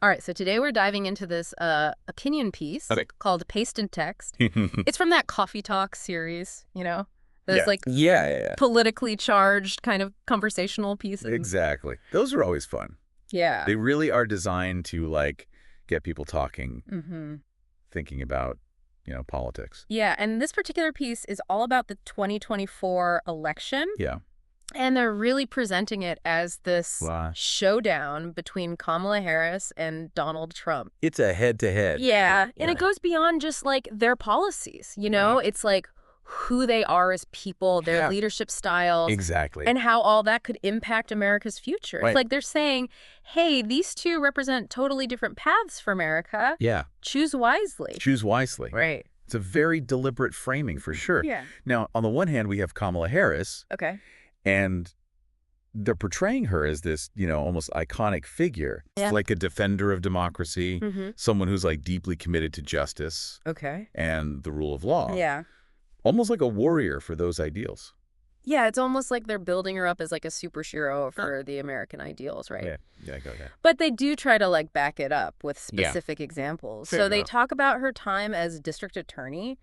All right, so today we're diving into this opinion piece Okay. called Paste and Text. It's from that Coffee Talk series, those Yeah. like Yeah. politically charged kind of conversational pieces. Exactly. Those are always fun. Yeah. They really are designed to, like, get people talking, Mm-hmm. thinking about, politics. Yeah, and this particular piece is all about the 2024 election, Yeah. and they're really presenting it as this Wow. showdown between Kamala Harris and Donald Trump. It's a head-to-head. Yeah, and it goes beyond just like their policies, Right. It's like who they are as people, their Yeah. leadership styles, Exactly. and how all that could impact America's future. Right. It's like they're saying, hey, these two represent totally different paths for America. Yeah. Choose wisely. Choose wisely. Right. It's a very deliberate framing for sure. Yeah. Now, on the one hand, we have Kamala Harris, Okay. and they're portraying her as this, almost iconic figure. Yeah. Like a defender of democracy, Mm-hmm. someone who's like deeply committed to justice Okay. and the rule of law. Yeah. Almost like a warrior for those ideals. Yeah, it's almost like they're building her up as like a superhero for the American ideals, right? Yeah, go ahead. But they do try to like back it up with Yeah. specific examples. Fair So they enough. talk about her time as district attorney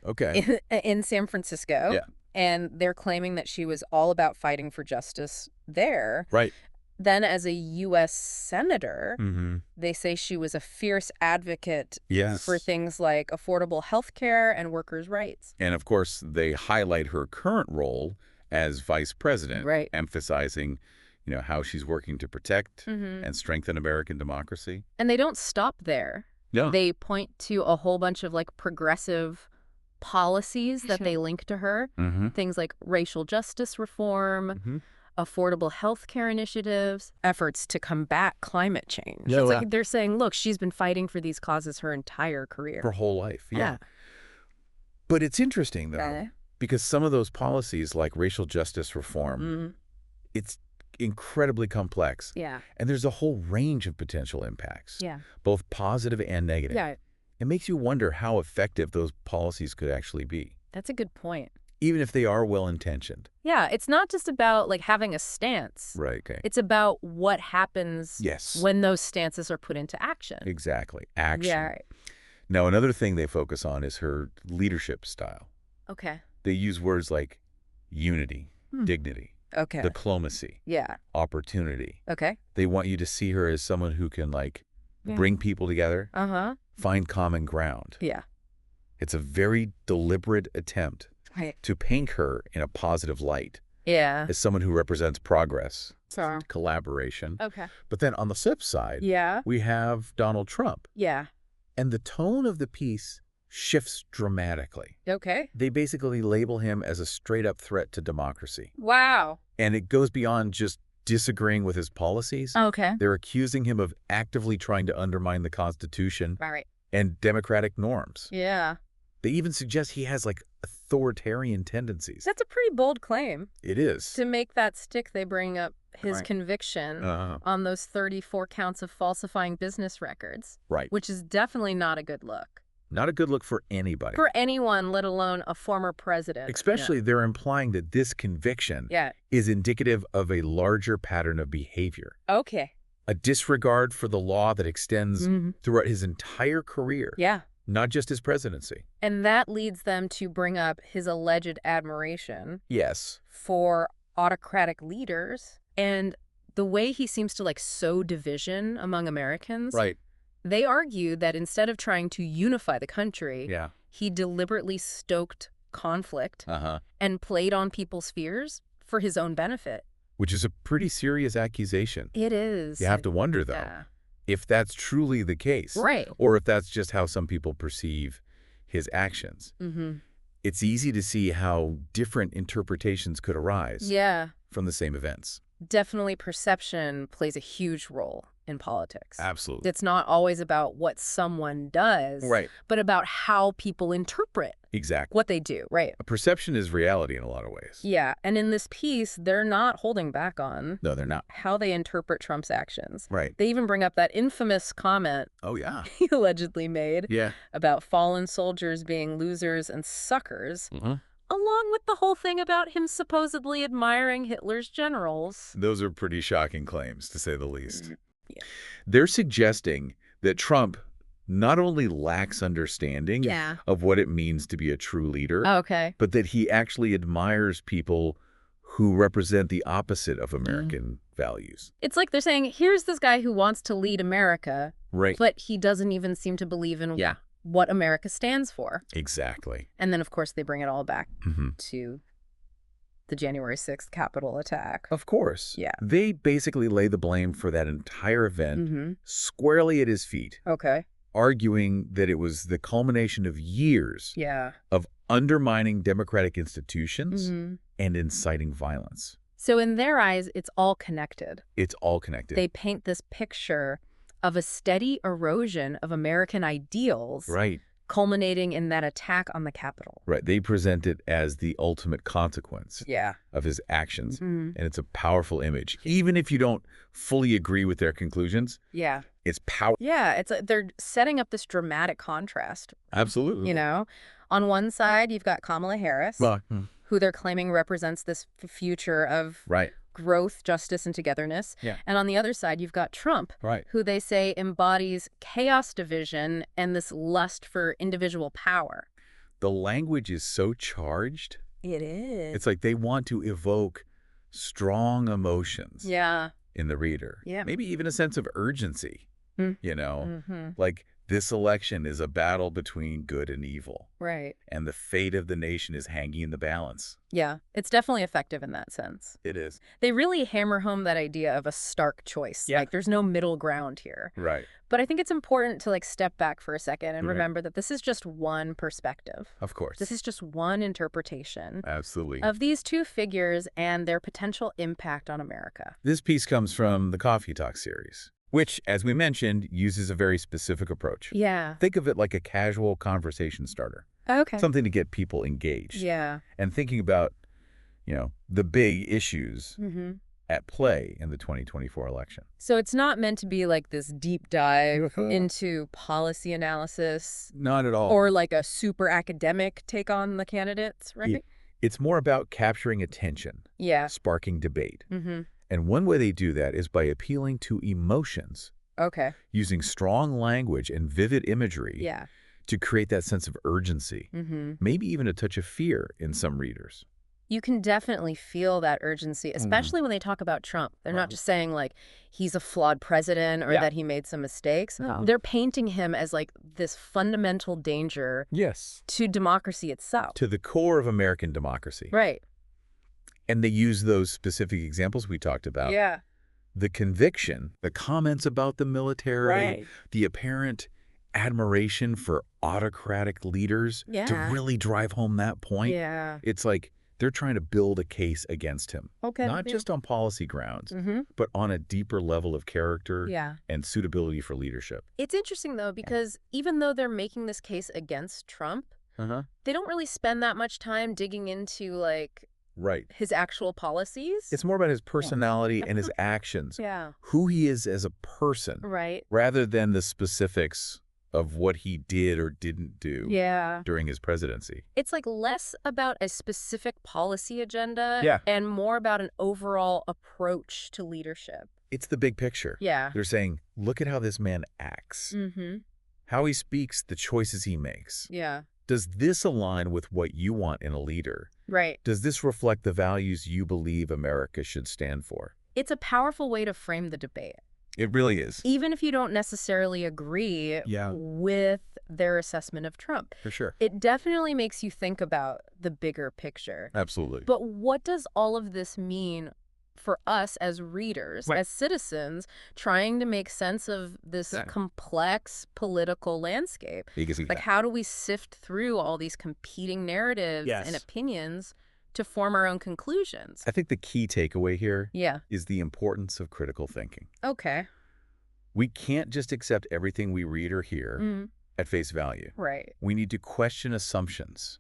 Okay. in San Francisco. Yeah. And they're claiming that she was all about fighting for justice there. Right. Then as a U.S. senator, Mm-hmm. they say she was a fierce advocate Yes. for things like affordable health care and workers' rights. And of course, they highlight her current role as vice president, Right. emphasizing, how she's working to protect Mm-hmm. and strengthen American democracy. And they don't stop there. Yeah. They point to a whole bunch of like progressive policies that they link to her. Mm-hmm. Things like racial justice reform, Mm-hmm. affordable health care initiatives, efforts to combat climate change. Yeah, It's well- like they're saying, look, she's been fighting for these causes her entire career. Her whole life. Yeah. But it's interesting, though, Okay. because some of those policies, like racial justice reform, Mhm. it's incredibly complex. Yeah. And there's a whole range of potential impacts, Yeah. both positive and negative. Yeah. It makes you wonder how effective those policies could actually be, That's a good point. even if they are well-intentioned. Yeah. It's not just about like having a stance. Right, okay. It's about what happens Yes. when those stances are put into action. Exactly. Action. Yeah. Right. Now, another thing they focus on is her leadership style. Okay. They use words like unity, dignity, Okay. diplomacy, Yeah. opportunity. Okay. They want you to see her as someone who can, like, Yeah. bring people together, Uh-huh. find common ground. Yeah. It's a very deliberate attempt Right. to paint her in a positive light Yeah. as someone who represents progress, So. collaboration. Okay. But then on the flip side, Yeah. we have Donald Trump. Yeah. And the tone of the piece shifts dramatically. Okay. They basically label him as a straight-up threat to democracy. Wow. And it goes beyond just disagreeing with his policies. Okay. They're accusing him of actively trying to undermine the Constitution Right. and democratic norms. Yeah. They even suggest he has, like, authoritarian tendencies. That's a pretty bold claim. It is. To make that stick, they bring up his Right. conviction Uh-huh. on those 34 counts of falsifying business records, Right. which is definitely not a good look Not a good look for anybody. for anyone, let alone a former president. Especially, they're implying that this conviction Yeah. is indicative of a larger pattern of behavior. Okay. A disregard for the law that extends throughout his entire career, Yeah. not just his presidency. And that leads them to bring up his alleged admiration Yes. for autocratic leaders and the way he seems to like sow division among Americans. Right. They argue that instead of trying to unify the country, Yeah. he deliberately stoked conflict Uh-huh. and played on people's fears for his own benefit. Which is a pretty serious accusation. It is. You have to wonder, though, Yeah. if that's truly the case. Right. Or if that's just how some people perceive his actions. Mm-hmm. It's easy to see how different interpretations could arise Yeah. from the same events. Definitely perception plays a huge role in politics. Absolutely. It's not always about what someone does, Right. but about how people interpret Exactly. what they do, right? A perception is reality in a lot of ways. Yeah, and in this piece, they're not holding back on No, they're not. how they interpret Trump's actions. Right. They even bring up that infamous comment Oh, yeah. he allegedly made Yeah. about fallen soldiers being losers and suckers, Mm-hmm. along with the whole thing about him supposedly admiring Hitler's generals. Those are pretty shocking claims, to say the least. Yeah. They're suggesting that Trump not only lacks understanding Yeah. of what it means to be a true leader, Oh, okay. but that he actually admires people who represent the opposite of American values. It's like they're saying, here's this guy who wants to lead America, Right. but he doesn't even seem to believe in Yeah. what America stands for. Exactly. And then, of course, they bring it all back Hmm. to the January 6th Capitol attack. Of course. Yeah. They basically lay the blame for that entire event Mm-hmm. squarely at his feet, Okay. arguing that it was the culmination of years Yeah. of undermining democratic institutions Mm-hmm. and inciting violence. So in their eyes, it's all connected. It's all connected. They paint this picture of a steady erosion of American ideals Right. culminating in that attack on the Capitol. Right. They present it as the ultimate consequence Yeah. of his actions. Mm-hmm. And it's a powerful image. Even if you don't fully agree with their conclusions, Yeah. it's powerful. Yeah, it's they're setting up this dramatic contrast, Absolutely. you know? On one side, you've got Kamala Harris, who they're claiming represents this future of Right. growth, justice, and togetherness. Yeah. And on the other side, you've got Trump, Right. who they say embodies chaos, division, and this lust for individual power. The language is so charged. It is. It's like they want to evoke strong emotions Yeah. in the reader. Yeah. Maybe even a sense of urgency, Mm. you know? Mm-hmm. Like this election is a battle between good and evil, Right. and the fate of the nation is hanging in the balance. Yeah, it's definitely effective in that sense. It is. They really hammer home that idea of a stark choice. Yeah. Like, there's no middle ground here. Right. But I think it's important to, like, step back for a second and Right. remember that this is just one perspective. Of course. This is just one interpretation Absolutely. of these two figures and their potential impact on America. This piece comes from the Coffee Talk series, which, as we mentioned, uses a very specific approach. Yeah. Think of it like a casual conversation starter, Okay. something to get people engaged Yeah. and thinking about, the big issues Mm-hmm. at play in the 2024 election. So it's not meant to be like this deep dive into policy analysis Not at all. or like a super academic take on the candidates, right? It's more about capturing attention, Yeah. sparking debate. Mm-hmm. And one way they do that is by appealing to emotions, Okay. using strong language and vivid imagery Yeah. to create that sense of urgency, Mm-hmm. maybe even a touch of fear in some readers. You can definitely feel that urgency, especially when they talk about Trump. They're not just saying, like, he's a flawed president or Yeah. that he made some mistakes. No. They're painting him as, like, this fundamental danger Yes. to democracy itself. To the core of American democracy. Right. And they use those specific examples we talked about. Yeah. The conviction, the comments about the military, Right. the apparent admiration for autocratic leaders to Yeah. really drive home that point. Yeah. It's like they're trying to build a case against him, Okay. not just on policy grounds, Mm-hmm. but on a deeper level of character Yeah. and suitability for leadership. It's interesting, though, because even though they're making this case against Trump, they don't really spend that much time digging into, like, Right. his actual policies. It's more about his personality and his actions, Yeah. who he is as a person, Right. rather than the specifics of what he did or didn't do Yeah. during his presidency. It's like less about a specific policy agenda Yeah. and more about an overall approach to leadership. It's the big picture. Yeah. They're saying, look at how this man acts, Mm-hmm. how he speaks, the choices he makes. Yeah. Does this align with what you want in a leader? Right. Does this reflect the values you believe America should stand for? It's a powerful way to frame the debate. It really is. Even if you don't necessarily agree Yeah. with their assessment of Trump. For sure. It definitely makes you think about the bigger picture. Absolutely. But what does all of this mean for us as readers, Right. as citizens, trying to make sense of this Exactly. complex political landscape? Like, how do we sift through all these competing narratives Yes. and opinions to form our own conclusions? I think the key takeaway here Yeah. is the importance of critical thinking. Okay. We can't just accept everything we read or hear Mm, at face value. right. We need to question assumptions,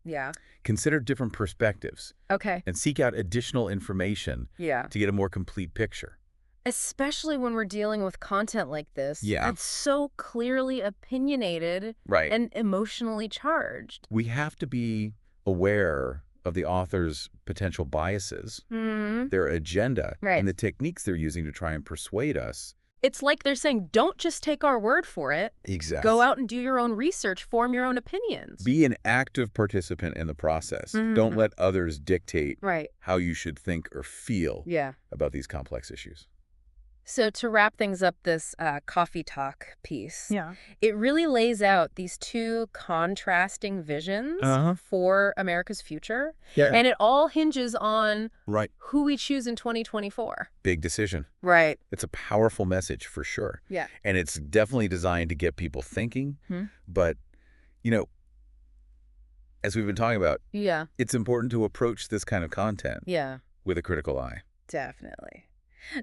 Yeah. consider different perspectives, Okay. and seek out additional information Yeah. to get a more complete picture. Especially when we're dealing with content like this. Yeah. That's so clearly opinionated Right. and emotionally charged. We have to be aware of the author's potential biases, Mm, their agenda, Right. and the techniques they're using to try and persuade us It's like they're saying, don't just take our word for it. Exactly. Go out and do your own research, form your own opinions. Be an active participant in the process. Mm. Don't let others dictate Right. how you should think or feel Yeah. about these complex issues. So to wrap things up, this coffee talk piece, Yeah. it really lays out these two contrasting visions for America's future. Yeah. And it all hinges on Right. who we choose in 2024. Big decision. Right. It's a powerful message for sure. Yeah. And it's definitely designed to get people thinking. But, you know, as we've been talking about, Yeah. it's important to approach this kind of content Yeah. with a critical eye. Definitely.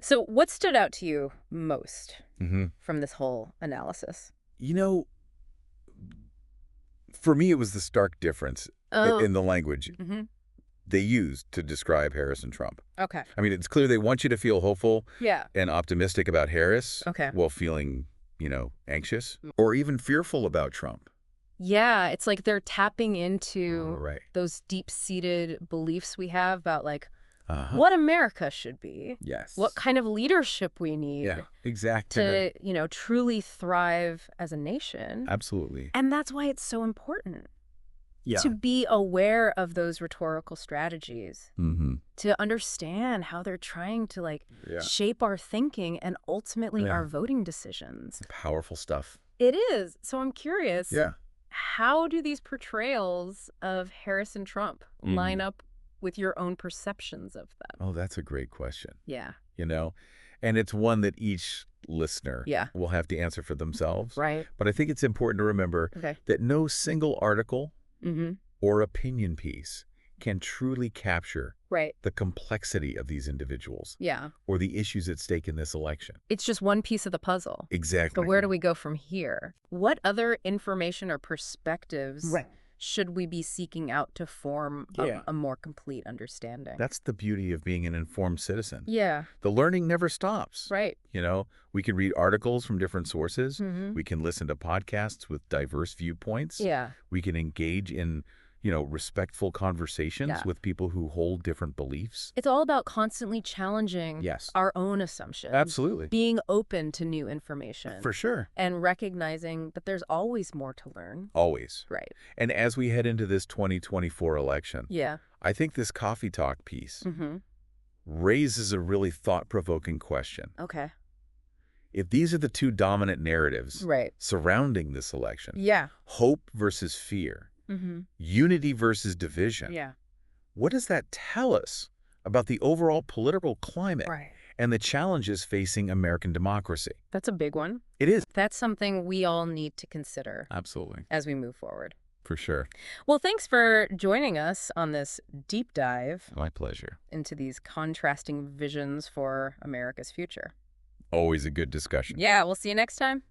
So what stood out to you most Mm-hmm. from this whole analysis? You know, for me, it was the stark difference in the language they used to describe Harris and Trump. Okay. I mean, it's clear they want you to feel hopeful Yeah. and optimistic about Harris Okay. while feeling, anxious or even fearful about Trump. Yeah, it's like they're tapping into Right. those deep-seated beliefs we have about, like, Uh-huh. what America should be, Yes. what kind of leadership we need Yeah, exactly. to, truly thrive as a nation. Absolutely. And that's why it's so important Yeah. to be aware of those rhetorical strategies, Mm-hmm. to understand how they're trying to, like, Yeah. shape our thinking and ultimately Yeah. our voting decisions. Powerful stuff. It is. So I'm curious. Yeah. How do these portrayals of Harris and Trump line up with your own perceptions of them? Oh, that's a great question. Yeah. And it's one that each listener Yeah. will have to answer for themselves. Right. But I think it's important to remember Okay. that no single article Mm-hmm. or opinion piece can truly capture Right. the complexity of these individuals Yeah. or the issues at stake in this election. It's just one piece of the puzzle. Exactly. But where do we go from here? What other information or perspectives Right. should we be seeking out to form a more complete understanding? That's the beauty of being an informed citizen. Yeah. The learning never stops. Right. We can read articles from different sources. Mm-hmm. We can listen to podcasts with diverse viewpoints. Yeah. We can engage in, respectful conversations Yeah. with people who hold different beliefs. It's all about constantly challenging Yes. our own assumptions. Absolutely. Being open to new information. For sure. And recognizing that there's always more to learn. Always. Right. And as we head into this 2024 election, Yeah. I think this coffee talk piece Mm-hmm. raises a really thought-provoking question. Okay. If these are the two dominant narratives Right. surrounding this election, Yeah. hope versus fear, Mm-hmm. unity versus division, Yeah. what does that tell us about the overall political climate Right. and the challenges facing American democracy? That's a big one. It is. That's something we all need to consider Absolutely. as we move forward. For sure. Well, thanks for joining us on this deep dive My pleasure. into these contrasting visions for America's future. Always a good discussion. Yeah, we'll see you next time.